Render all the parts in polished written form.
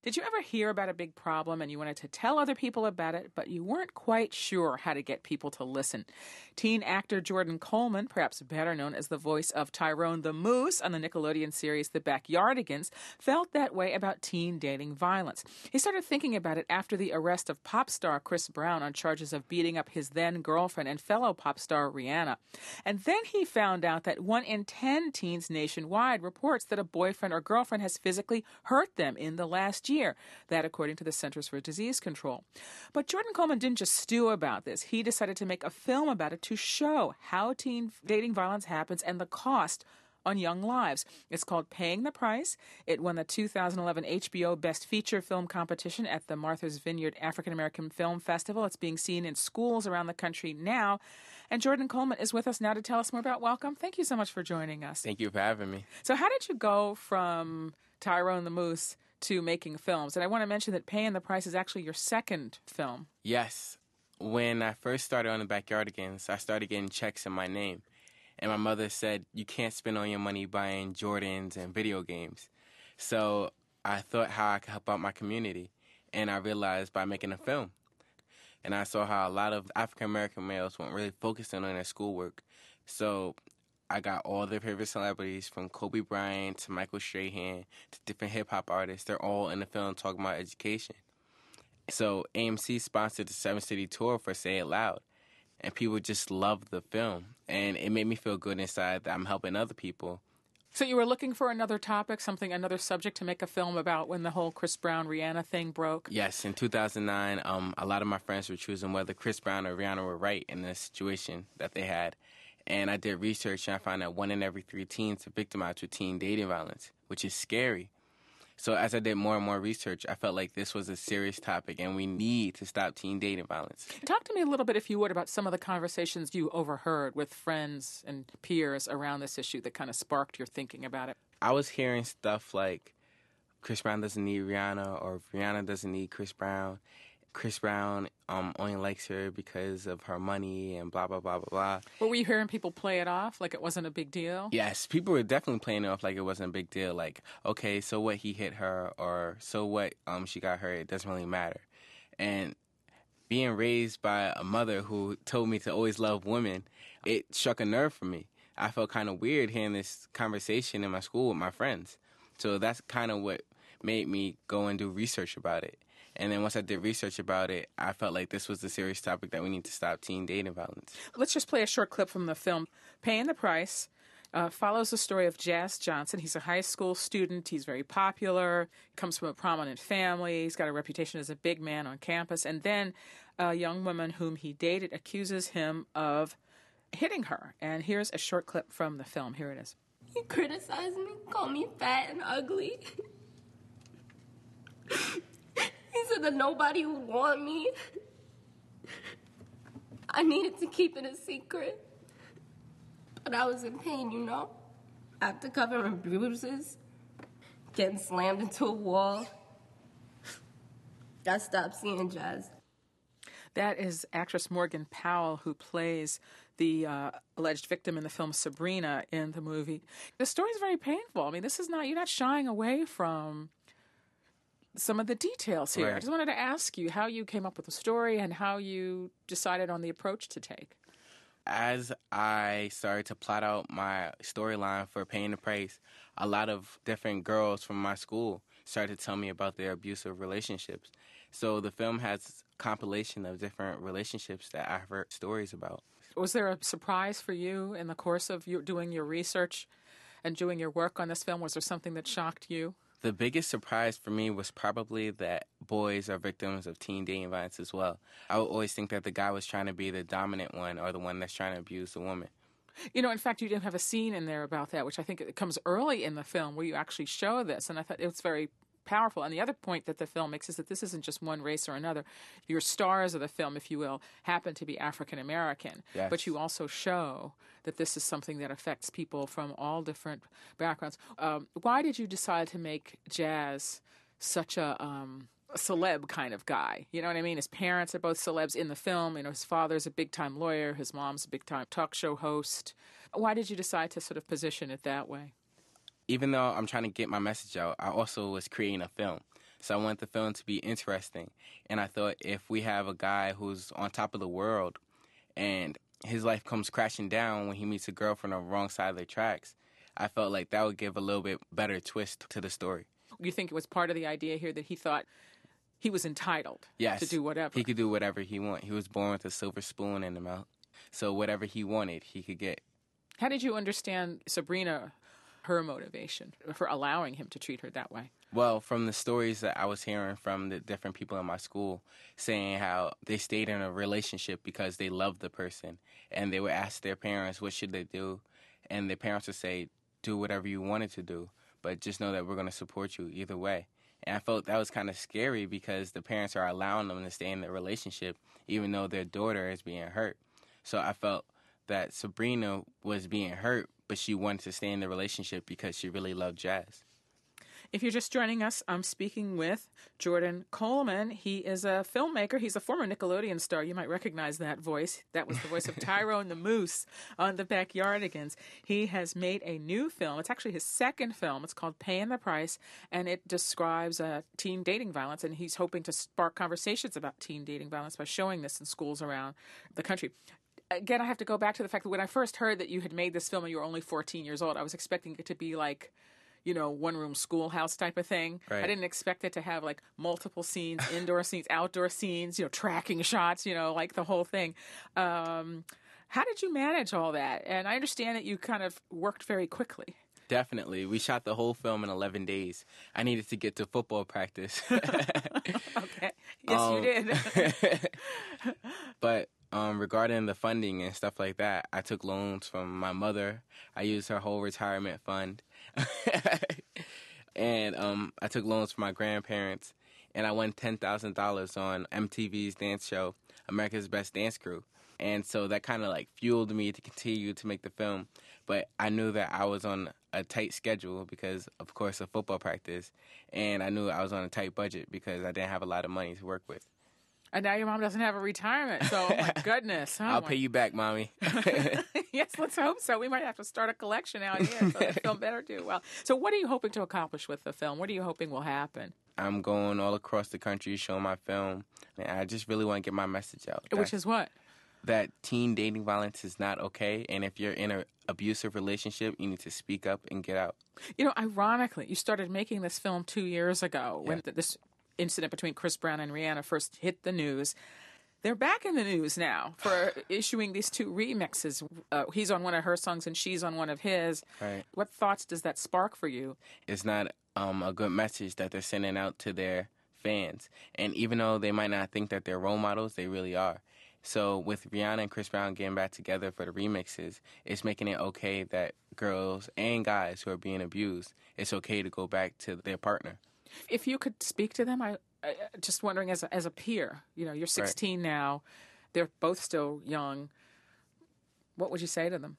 Did you ever hear about a big problem and you wanted to tell other people about it, but you weren't quite sure how to get people to listen? Teen actor Jordan Coleman, perhaps better known as the voice of Tyrone the Moose on the Nickelodeon series The Backyardigans, felt that way about teen dating violence. He started thinking about it after the arrest of pop star Chris Brown on charges of beating up his then-girlfriend and fellow pop star Rihanna. And then he found out that 1 in 10 teens nationwide reports that a boyfriend or girlfriend has physically hurt them in the last year. That according to the Centers for Disease Control. But Jordan Coleman didn't just stew about this. He decided to make a film about it to show how teen dating violence happens and the cost on young lives. It's called Paying the Price. It won the 2011 HBO Best Feature Film competition at the Martha's Vineyard African American Film Festival. It's being seen in schools around the country now. And Jordan Coleman is with us now to tell us more about Welcome. Thank you so much for joining us. Thank you for having me. So how did you go from Tyrone the Moose to making films? And I want to mention that Paying the Price is actually your second film. Yes. When I first started on The Backyardigans, I started getting checks in my name. And my mother said, you can't spend all your money buying Jordans and video games. So I thought how I could help out my community. And I realized by making a film. And I saw how a lot of African-American males weren't really focusing on their schoolwork. So I got all their favorite celebrities from Kobe Bryant to Michael Strahan to different hip-hop artists. They're all in the film talking about education. So AMC sponsored the 7-city tour for Say It Loud. And people just loved the film. And it made me feel good inside that I'm helping other people. So you were looking for another topic, another subject to make a film about when the whole Chris Brown-Rihanna thing broke? Yes, in 2009, a lot of my friends were choosing whether Chris Brown or Rihanna were right in the situation that they had. And I did research, and I found that 1 in every 3 teens are victimized with teen dating violence, which is scary. So as I did more and more research, I felt like this was a serious topic, and we need to stop teen dating violence. Talk to me a little bit, if you would, about some of the conversations you overheard with friends and peers around this issue that kind of sparked your thinking about it. I was hearing stuff like Chris Brown doesn't need Rihanna, or Rihanna doesn't need Chris Brown. Chris Brown only likes her because of her money and blah, blah, blah, blah, blah. But were you hearing people play it off like it wasn't a big deal? Yes, people were definitely playing it off like it wasn't a big deal. Like, okay, so what, he hit her, or so what, she got hurt, it doesn't really matter. And being raised by a mother who told me to always love women, it struck a nerve for me. I felt kind of weird hearing this conversation in my school with my friends. So that's kind of what made me go and do research about it. And then once I did research about it, I felt like this was the serious topic that we need to stop teen dating violence. Let's just play a short clip from the film. Paying the Price follows the story of Jazz Johnson. He's a high school student. He's very popular. Comes from a prominent family. He's got a reputation as a big man on campus. And then a young woman whom he dated accuses him of hitting her. And here's a short clip from the film. Here it is. He criticized me, called me fat and ugly. He said that nobody would want me. I needed to keep it a secret. But I was in pain, you know? After covering bruises, getting slammed into a wall, I stopped seeing Jazz. That is actress Morgan Powell, who plays the alleged victim in the film Sabrina in the movie. The story is very painful. I mean, you're not shying away from some of the details here. Right. I just wanted to ask you how you came up with the story and how you decided on the approach to take. As I started to plot out my storyline for Paying the Price, a lot of different girls from my school started to tell me about their abusive relationships. So the film has a compilation of different relationships that I've heard stories about. Was there a surprise for you in the course of you doing your research and doing your work on this film? Was there something that shocked you? The biggest surprise for me was probably that boys are victims of teen dating violence as well. I would always think that the guy was trying to be the dominant one or the one that's trying to abuse the woman. You know, in fact, you didn't have a scene in there about that, which I think it comes early in the film where you actually show this, and I thought it was very powerful. And the other point that the film makes is that this isn't just one race or another. Your stars of the film, if you will, happen to be African American. Yes. But you also show that this is something that affects people from all different backgrounds. Why did you decide to make Jazz such a celeb kind of guy? You know what I mean? His parents are both celebs in the film. You know, his father's a big-time lawyer. His mom's a big-time talk show host. Why did you decide to sort of position it that way? Even though I'm trying to get my message out, I also was creating a film. So I want the film to be interesting. And I thought if we have a guy who's on top of the world and his life comes crashing down when he meets a girlfriend on the wrong side of the tracks, I felt like that would give a little bit better twist to the story. You think it was part of the idea here that he thought he was entitled Yes, to do whatever? He could do whatever he wanted. He was born with a silver spoon in the mouth. So whatever he wanted, he could get. How did you understand Sabrina, her motivation for allowing him to treat her that way? Well, from the stories that I was hearing from the different people in my school, saying how they stayed in a relationship because they loved the person, and they would ask their parents, what should they do? And their parents would say, do whatever you wanted to do, but just know that we're going to support you either way. And I felt that was kind of scary because the parents are allowing them to stay in the relationship even though their daughter is being hurt. So I felt that Sabrina was being hurt, but she wanted to stay in the relationship because she really loved Jazz. If you're just joining us, I'm speaking with Jordan Coleman. He is a filmmaker. He's a former Nickelodeon star. You might recognize that voice. That was the voice of Tyrone the Moose on The Backyardigans. He has made a new film. It's actually his second film. It's called Paying the Price, and it describes teen dating violence, and he's hoping to spark conversations about teen dating violence by showing this in schools around the country. Again, I have to go back to the fact that when I first heard that you had made this film and you were only 14 years old, I was expecting it to be like, one-room schoolhouse type of thing. Right. I didn't expect it to have, like, multiple scenes, indoor scenes, outdoor scenes, tracking shots, like the whole thing. How did you manage all that? And I understand that you kind of worked very quickly. Definitely. We shot the whole film in 11 days. I needed to get to football practice. Okay. Yes, you did. But regarding the funding and stuff like that, I took loans from my mother. I used her whole retirement fund. And I took loans from my grandparents. And I won $10,000 on MTV's dance show, America's Best Dance Crew. And so that kind of like fueled me to continue to make the film. But I knew that I was on a tight schedule because, of course, of football practice. And I knew I was on a tight budget because I didn't have a lot of money to work with. And now your mom doesn't have a retirement, so oh my goodness. I'll pay you back, Mommy. Yes, let's hope so. We might have to start a collection out here so the film better do well. So what are you hoping to accomplish with the film? What are you hoping will happen? I'm going all across the country showing my film, and I just really want to get my message out. Which is what? That teen dating violence is not okay, and if you're in an abusive relationship, you need to speak up and get out. Ironically, you started making this film 2 years ago when this incident between Chris Brown and Rihanna first hit the news. They're back in the news now for issuing these two remixes. He's on one of her songs and she's on one of his. Right. What thoughts does that spark for you? It's not a good message that they're sending out to their fans. And even though they might not think that they're role models, they really are. So with Rihanna and Chris Brown getting back together for the remixes, it's making it okay that girls and guys who are being abused, it's okay to go back to their partner. If you could speak to them, I just wondering as a peer, you're 16 now, they're both still young. What would you say to them?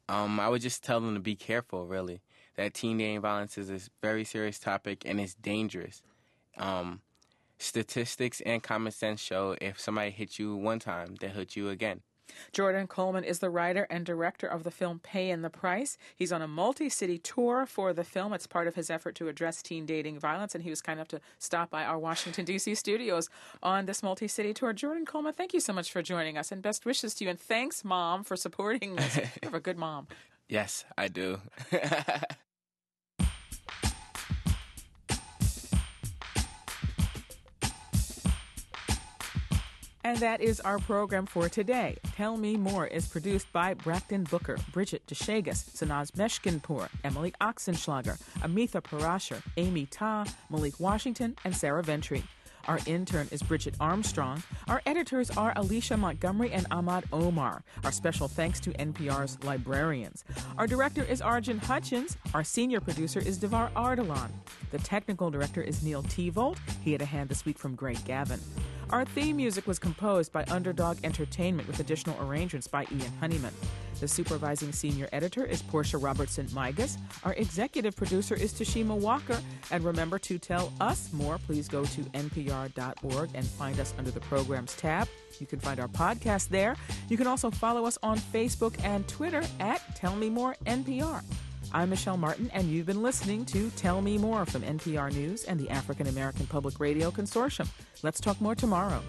I would just tell them to be careful, really. That teen dating violence is a very serious topic and it's dangerous. Statistics and common sense show if somebody hits you one time, they'll hit you again. Jordan Coleman is the writer and director of the film Paying the Price. He's on a multi-city tour for the film. It's part of his effort to address teen dating violence, and he was kind enough to stop by our Washington, D.C. studios on this multi-city tour. Jordan Coleman, thank you so much for joining us, and best wishes to you. And thanks, Mom, for supporting this. You have a good mom. Yes, I do. And that is our program for today. Tell Me More is produced by Brackton Booker, Bridget Deshagas, Sanaz Meshkinpour, Emily Oxenschlager, Amitha Parashar, Amy Ta, Malik Washington, and Sarah Ventry. Our intern is Bridget Armstrong. Our editors are Alicia Montgomery and Ahmad Omar. Our special thanks to NPR's librarians. Our director is Arjun Hutchins. Our senior producer is Devar Ardalan. The technical director is Neil Tevold. He had a hand this week from Greg Gavin. Our theme music was composed by Underdog Entertainment with additional arrangements by Ian Honeyman. The supervising senior editor is Portia Robertson-Migas. Our executive producer is Tashima Walker. And remember to tell us more. Please go to npr.org and find us under the Programs tab. You can find our podcast there. You can also follow us on Facebook and Twitter at Tell Me More NPR. I'm Michelle Martin, and you've been listening to Tell Me More from NPR News and the African American Public Radio Consortium. Let's talk more tomorrow.